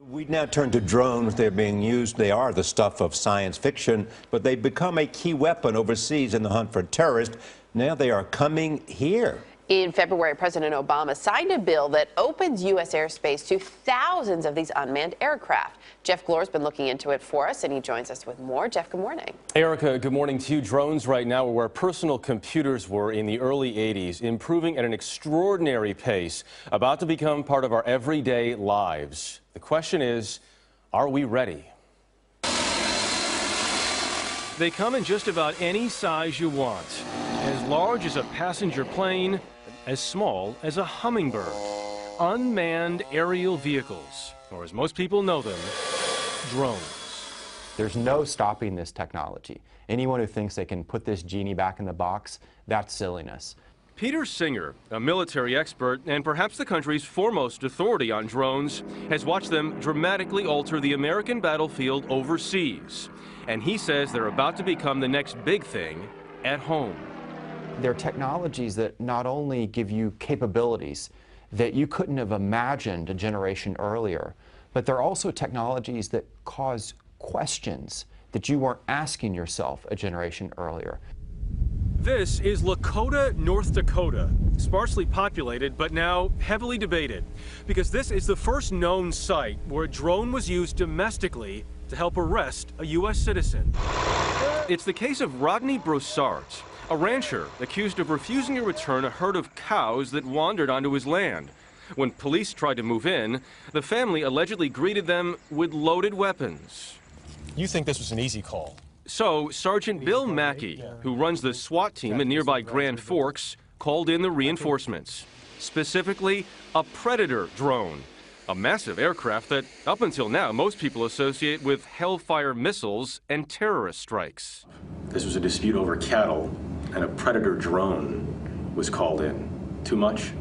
We now turn to drones. They're being used. They are the stuff of science fiction, but they've become a key weapon overseas in the hunt for terrorists. Now they are coming here. In February, President Obama signed a bill that opens U.S. airspace to thousands of these unmanned aircraft. Jeff Glor's been looking into it for us, and he joins us with more. Jeff, good morning. Erica, good morning to you. Drones right now are where personal computers were in the early 80s, improving at an extraordinary pace, about to become part of our everyday lives. The question is, are we ready? They come in just about any size you want, as large as a passenger plane, as small as a hummingbird. Unmanned aerial vehicles, or as most people know them, drones. There's no stopping this technology. Anyone who thinks they can put this genie back in the box, that's silliness. Peter Singer, a military expert and perhaps the country's foremost authority on drones, has watched them dramatically alter the American battlefield overseas. And he says they're about to become the next big thing at home. They're technologies that not only give you capabilities that you couldn't have imagined a generation earlier, but they're also technologies that cause questions that you weren't asking yourself a generation earlier. This is Lakota, North Dakota, sparsely populated but now heavily debated, because this is the first known site where a drone was used domestically to help arrest a U.S. citizen. It's the case of Rodney Broussard, a rancher accused of refusing to return a herd of cows that wandered onto his land. When police tried to move in, the family allegedly greeted them with loaded weapons. You think this was an easy call? So Sergeant Bill Mackey, who runs the SWAT team in nearby Grand Forks, called in the reinforcements, specifically a Predator drone, a massive aircraft that, up until now, most people associate with Hellfire missiles and terrorist strikes. This was a dispute over cattle, and a Predator drone was called in. Too much?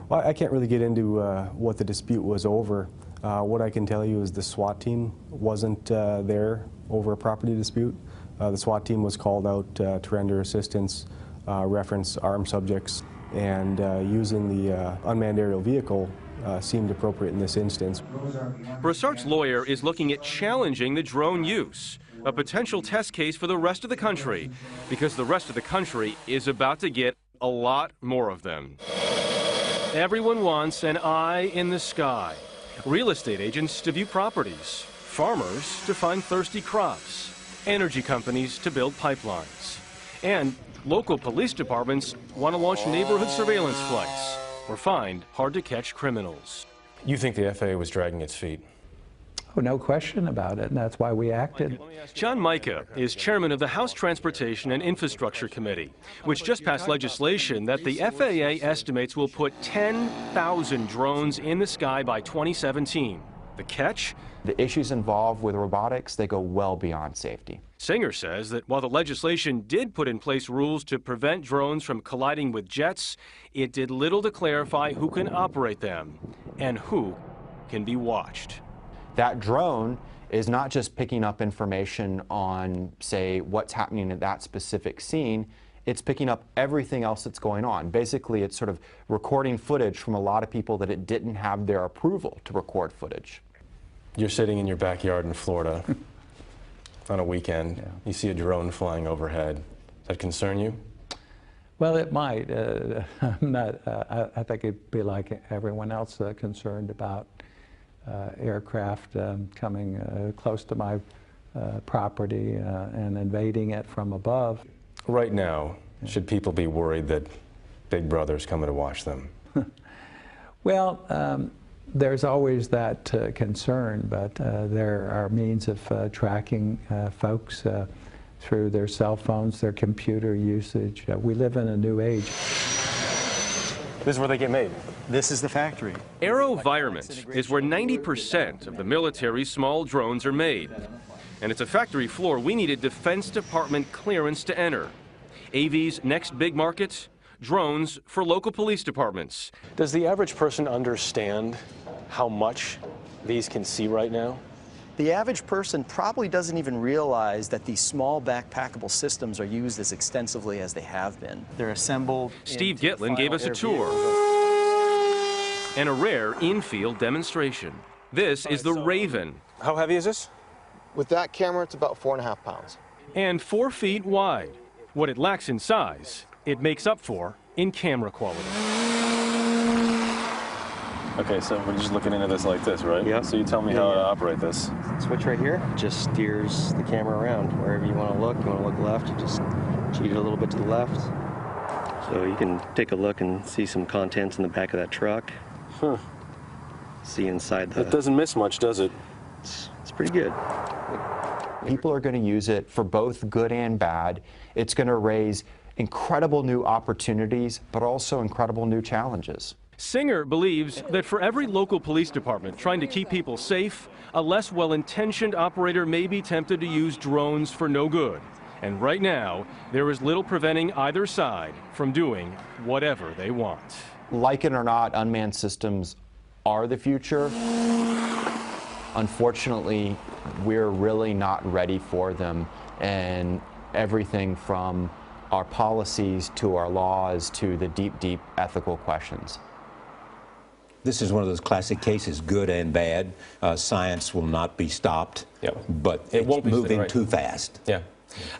Well, I can't really get into what the dispute was over. What I can tell you is the SWAT team wasn't there over a property dispute. The SWAT team was called out to render assistance, reference armed subjects, and using the unmanned aerial vehicle seemed appropriate in this instance. Broussard's lawyer is looking at challenging the drone use, a potential test case for the rest of the country, because the rest of the country is about to get a lot more of them. Everyone wants an eye in the sky. Real estate agents to view properties, farmers to find thirsty crops, energy companies to build pipelines, and local police departments want to launch neighborhood surveillance flights or find hard-to-catch criminals. You think the FAA was dragging its feet? Oh, no question about it, and that's why we acted. John Mica is chairman of the House Transportation and Infrastructure Committee, which just passed legislation that the FAA estimates will put 10,000 drones in the sky by 2017. The catch? The issues involved with robotics, they go well beyond safety. Singer says that while the legislation did put in place rules to prevent drones from colliding with jets, it did little to clarify who can operate them and who can be watched. That drone is not just picking up information on, say, what's happening at that specific scene. It's picking up everything else that's going on. Basically, it's sort of recording footage from a lot of people that it didn't have their approval to record footage. You're sitting in your backyard in Florida on a weekend. Yeah. You see a drone flying overhead. Does that concern you? Well, it might. I'm not. I think it'd be like everyone else concerned about aircraft coming close to my property and invading it from above. Right now, should people be worried that Big Brother's coming to watch them? Well, there's always that concern, but there are means of tracking folks through their cell phones, their computer usage. We live in a new age. This is where they get made. This is the factory. AeroVironment is where 90% of the military's small drones are made. And it's a factory floor we needed Defense Department clearance to enter. AV's next big market? Drones for local police departments. Does the average person understand how much these can see right now? The average person probably doesn't even realize that these small backpackable systems are used as extensively as they have been. They're assembled. Steve Gitlin gave us a tour and a rare in-field demonstration. This is the Raven. How heavy is this? With that camera, it's about 4.5 pounds. And 4 feet wide. What it lacks in size, it makes up for in camera quality. Okay, so we're just looking into this like this, right? Yep. So you tell me how to operate this. Switch right here just steers the camera around wherever you want to look. You want to look left, you just cheat it a little bit to the left. So you can take a look and see some contents in the back of that truck. Huh. See inside the... It doesn't miss much, does it? It's pretty good. People are going to use it for both good and bad. It's going to raise incredible new opportunities, but also incredible new challenges. Singer believes that for every local police department trying to keep people safe, a less well-intentioned operator may be tempted to use drones for no good. And right now, there is little preventing either side from doing whatever they want. Like it or not, unmanned systems are the future. Unfortunately, we're really not ready for them, and everything from our policies to our laws to the deep, deep ethical questions. This is one of those classic cases, good and bad. Science will not be stopped, but it won't be moving too fast. Yeah.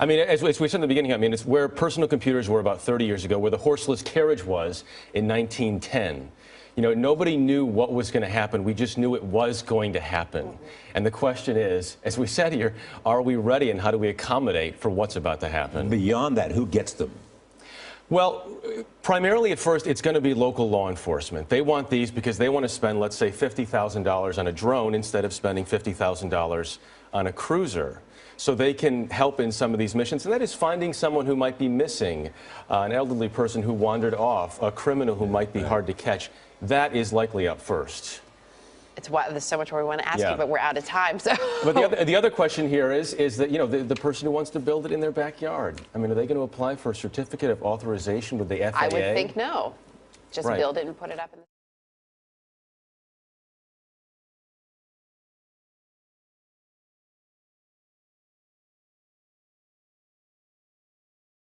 I mean, as we said in the beginning, I mean, it's where personal computers were about 30 years ago, where the horseless carriage was in 1910. You know, nobody knew what was going to happen. We just knew it was going to happen. And the question is, as we said here, are we ready, and how do we accommodate for what's about to happen? Beyond that, who gets them? Well, primarily at first, it's going to be local law enforcement. They want these because they want to spend, let's say, $50,000 on a drone instead of spending $50,000 on a cruiser. So they can help in some of these missions, and that is finding someone who might be missing, an elderly person who wandered off, a criminal who might be hard to catch. That is likely up first. It's why there's so much more we want to ask you, but we're out of time. So. But the other question here is that, you know, the person who wants to build it in their backyard. I mean, are they going to apply for a certificate of authorization with the FAA? I would think no. Just build it and put it up in the